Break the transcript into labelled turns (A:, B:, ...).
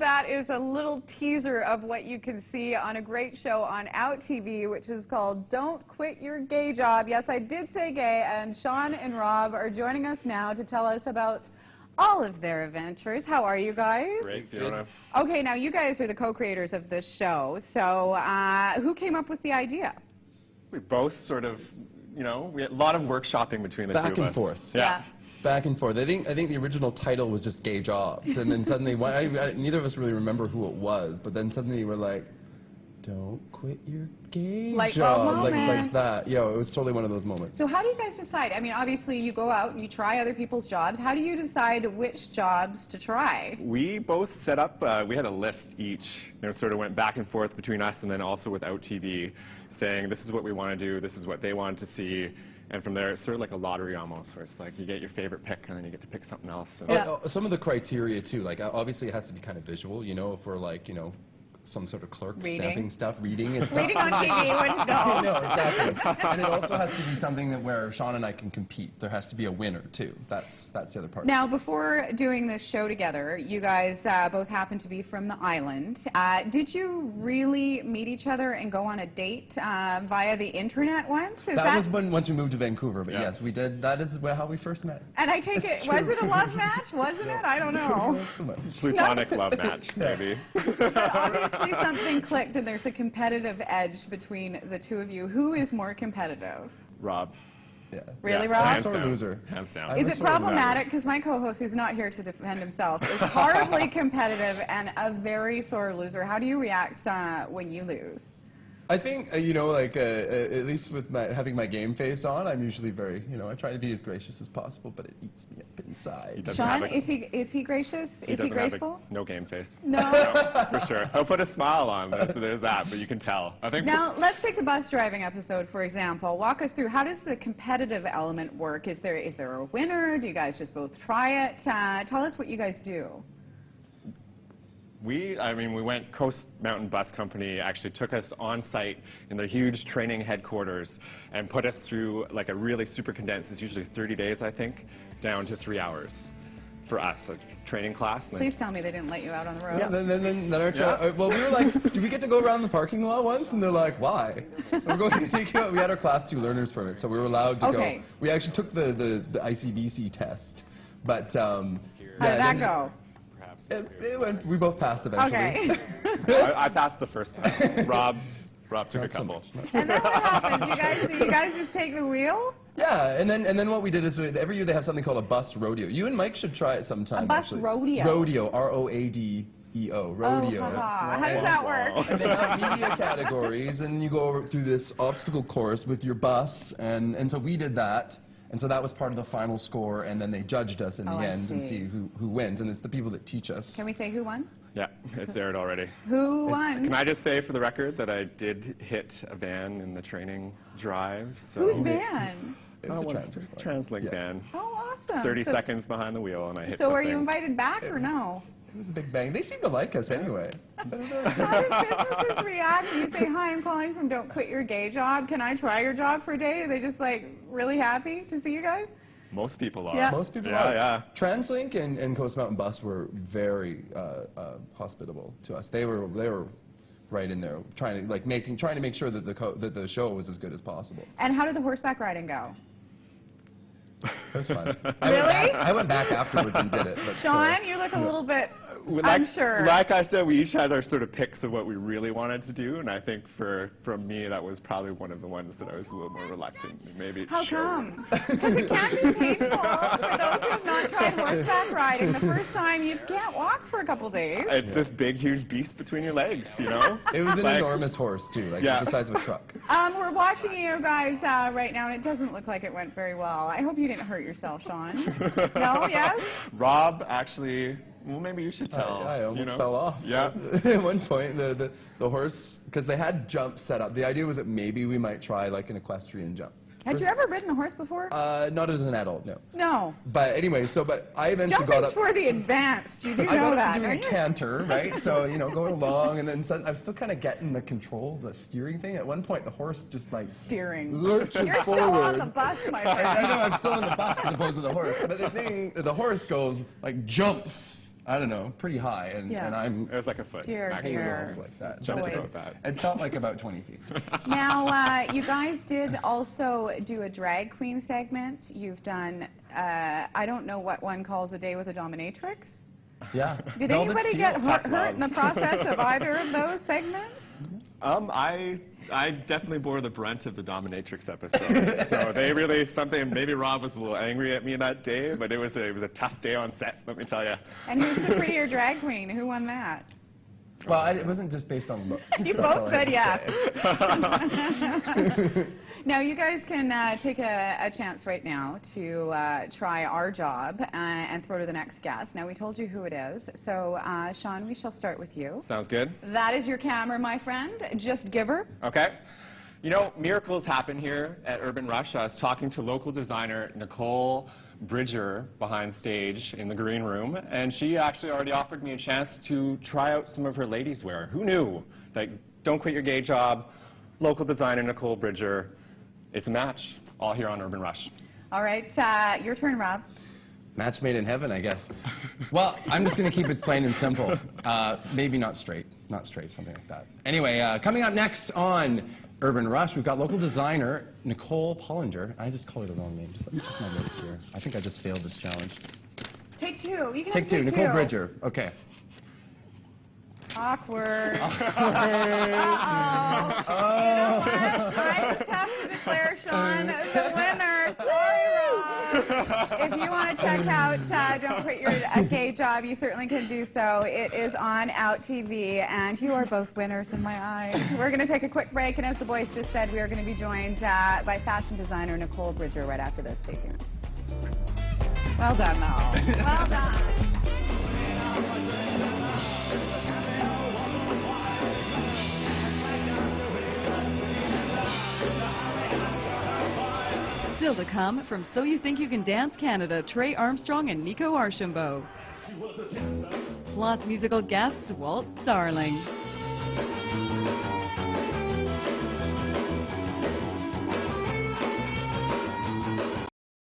A: that is a little teaser of what you can see on a great show on Out TV, which is called Don't Quit Your Gay Job. Yes, I did say gay, and Sean and Rob are joining us now to tell us about all of their adventures. How are you guys?
B: Great, Fiona.
A: Okay, now you guys are the co-creators of this show, so who came up with the idea?
B: We both sort of, you know, we had a lot of workshopping between the two of us.
C: Back and forth.
A: Yeah.
C: Back and forth. I think the original title was just Gay Jobs, and then suddenly, neither of us really remember who it was, but then suddenly we're like, don't quit your gay job. Like that. Yo, it was totally one of those moments.
A: So how do you guys decide? I mean, obviously you go out and you try other people's jobs. How do you decide which jobs to try?
B: We both set up, we had a list each, and it sort of went back and forth between us and then also with Out TV, saying this is what we want to do, this is what they wanted to see. And from there, it's sort of like a lottery almost, where it's like you get your favorite pick, and then you get to pick something else. And
A: Yeah.
C: Some of the criteria, too, like obviously it has to be kind of visual, you know, if we're like, you know, some sort of clerk stamping stuff, reading and stuff.
A: Reading on TV wouldn't go.
C: No, exactly. And it also has to be something that where Sean and I can compete. There has to be a winner, too. That's the other part.
A: Now, before doing this show together, you guys both happen to be from the island. Did you really meet each other and go on a date via the internet once?
C: That was once we moved to Vancouver, but
B: Yeah.
C: yes, we did. That is how we first met.
A: And I take it, was it a love match? Wasn't it? I don't know.
C: Not so much.
B: Plutonic love match, maybe.
A: But obviously something clicked and there's a competitive edge between the two of you. Who is more competitive?
B: Rob.
C: Yeah.
A: Really,
B: Yeah,
A: Rob?
B: hands
C: Sort of
B: down.
C: loser.
B: Hands down.
A: Is it problematic? Because my co-host, who's not here to defend himself, is horribly competitive and a very sore loser. How do you react when you lose?
C: I think, you know, like, at least with having my game face on, I'm usually very, you know, I try to be as gracious as possible, but it eats me up inside.
A: Sean, is he gracious? Is he graceful?
B: No game face.
A: No?
B: No, for sure. He'll put a smile on, so there's that, but you can tell. I think.
A: Now, let's take the bus driving episode, for example. Walk us through, how does the competitive element work? Is there a winner? Do you guys just both try it? Tell us what you guys do.
B: We went, Coast Mountain Bus Company actually took us on site in their huge training headquarters and put us through like a really super condensed, it's usually 30 days, I think, down to 3 hours for us, a training class.
A: Please tell me they didn't let you out on the road.
C: Yeah, then well, we were like, do we get to go around the parking lot once? And they're like, why? We had our Class 2 learner's permit, so we were allowed to go. We actually took the ICBC test, but
A: how did that go?
C: It went, we both passed eventually.
A: Okay.
B: I passed the first time. Rob took a couple.
A: And then what happens? Do you guys just take the wheel?
C: Yeah, and then what we did is every year they have something called a bus rodeo. You and Mike should try it sometime.
A: A bus
C: actually.
A: rodeo?
C: Rodeo, R-O-A-D-E-O, rodeo.
A: Oh, how does that work?
C: And they have media categories, and you go through this obstacle course with your bus, and so we did that. And so that was part of the final score, and then they judged us in the end and see who wins, and it's the people that teach us.
A: Can we say who won?
B: Yeah, it's aired already.
A: Who won?
B: Can I just say for the record that I did hit a van in the training drive? So
A: Whose van?
C: It was a
B: TransLink van.
A: Oh, awesome.
B: 30 seconds behind the wheel, and I hit
A: So
B: the
A: are
B: thing.
A: you invited back or no?
C: It was a big bang. They seem to like us anyway.
A: How do businesses react when you say, hi, I'm calling from Don't Quit Your Gay Job. Can I try your job for a day? Are they just like really happy to see you guys?
B: Most people are.
A: Yeah.
C: Most people are.
B: Yeah.
C: TransLink and Coast Mountain Bus were very hospitable to us. They were right in there trying to make sure that the show was as good as possible.
A: And how did the horseback riding go?
C: It was fun.
A: Really?
C: I went back afterwards and did it. But,
A: Sean, you look a little bit unsure.
B: Like I said, we each had our sort of picks of what we really wanted to do, and I think from me, that was probably one of the ones that I was a little more reluctant. Maybe
A: How come? Because it can be painful. For those who have not tried horseback riding, the first time you can't walk for a couple days.
B: It's this big, huge beast between your legs, you know?
C: It was an enormous horse, too, like the size of a truck.
A: We're watching you guys right now, and it doesn't look like it went very well. I hope you didn't hurt yourself, Sean. No? Yes?
B: Rob actually... Well, maybe you should tell.
C: I almost fell off.
B: Yeah.
C: At one point, the horse, because they had jumps set up. The idea was that maybe we might try like an equestrian jump.
A: Had you ever ridden a horse before?
C: Not as an adult, no.
A: No.
C: But anyway, but I eventually got up.
A: Jumping's for the advanced. You do
C: I
A: know
C: got
A: that,
C: up to doing
A: don't
C: a
A: you?
C: canter, right? So, you know, going along, and then I'm still kind of getting the control, the steering thing. At one point, the horse just like
A: Steering.
C: lurches
A: You're
C: forward.
A: still on the bus, my friend.
C: I know, I'm still on the bus as opposed to the horse. But the horse goes, like, jumps I don't know, pretty high, and I'm
B: It was like a foot.
A: Dear,
B: Maximum.
A: dear.
C: like that.
B: Just
A: Boys.
B: about that.
C: It felt like about 20 feet.
A: Now, you guys did also do a drag queen segment. You've done, I don't know what one calls A Day with a Dominatrix.
C: Yeah.
A: Did
C: Velvet
A: anybody
C: Steel.
A: get hurt in the process of either of those segments?
B: I definitely bore the brunt of the dominatrix episode. So they really, maybe Rob was a little angry at me that day, but it was a tough day on set, let me tell you.
A: And who's the prettier drag queen? Who won that?
C: Well, it wasn't just based on looks.
A: You
C: That's all
A: both
C: I
A: said
C: have to
A: yes.
C: say.
A: Now, you guys can take a chance right now to try our job and throw to the next guest. Now, we told you who it is. So, Sean, we shall start with you.
B: Sounds good.
A: That is your camera, my friend. Just give her.
B: Okay. You know, miracles happen here at Urban Rush. I was talking to local designer Nicole Bridger behind stage in the green room, and she actually already offered me a chance to try out some of her ladies' wear. Who knew? Like, don't quit your gay job, local designer Nicole Bridger. It's a match, all here on Urban Rush.
A: All right, your turn, Rob.
C: Match made in heaven, I guess. Well, I'm just going to keep it plain and simple. Maybe not straight, something like that. Anyway, coming up next on Urban Rush, we've got local designer Nicole Pollinger. I just called her the wrong name. Just let me check my notes here. I think I just failed this challenge.
A: Take two. You can
C: Take
A: have
C: two.
A: take
C: Nicole
A: two.
C: Bridger. Okay.
A: Awkward. Uh-oh.
C: Oh.
A: You know what? I just have to declare Sean the winner. Sorry, Rob. If you want to check out Don't Quit Your Gay Job, you certainly can do so. It is on Out TV, and you are both winners in my eyes. We're going to take a quick break, and as the boys just said, we are going to be joined by fashion designer Nicole Bridger right after this. Stay tuned. Well done, though. Well done.
D: Still to come from So You Think You Can Dance Canada, Trey Armstrong and Nico Archambault. Plus musical guests Walt Starling.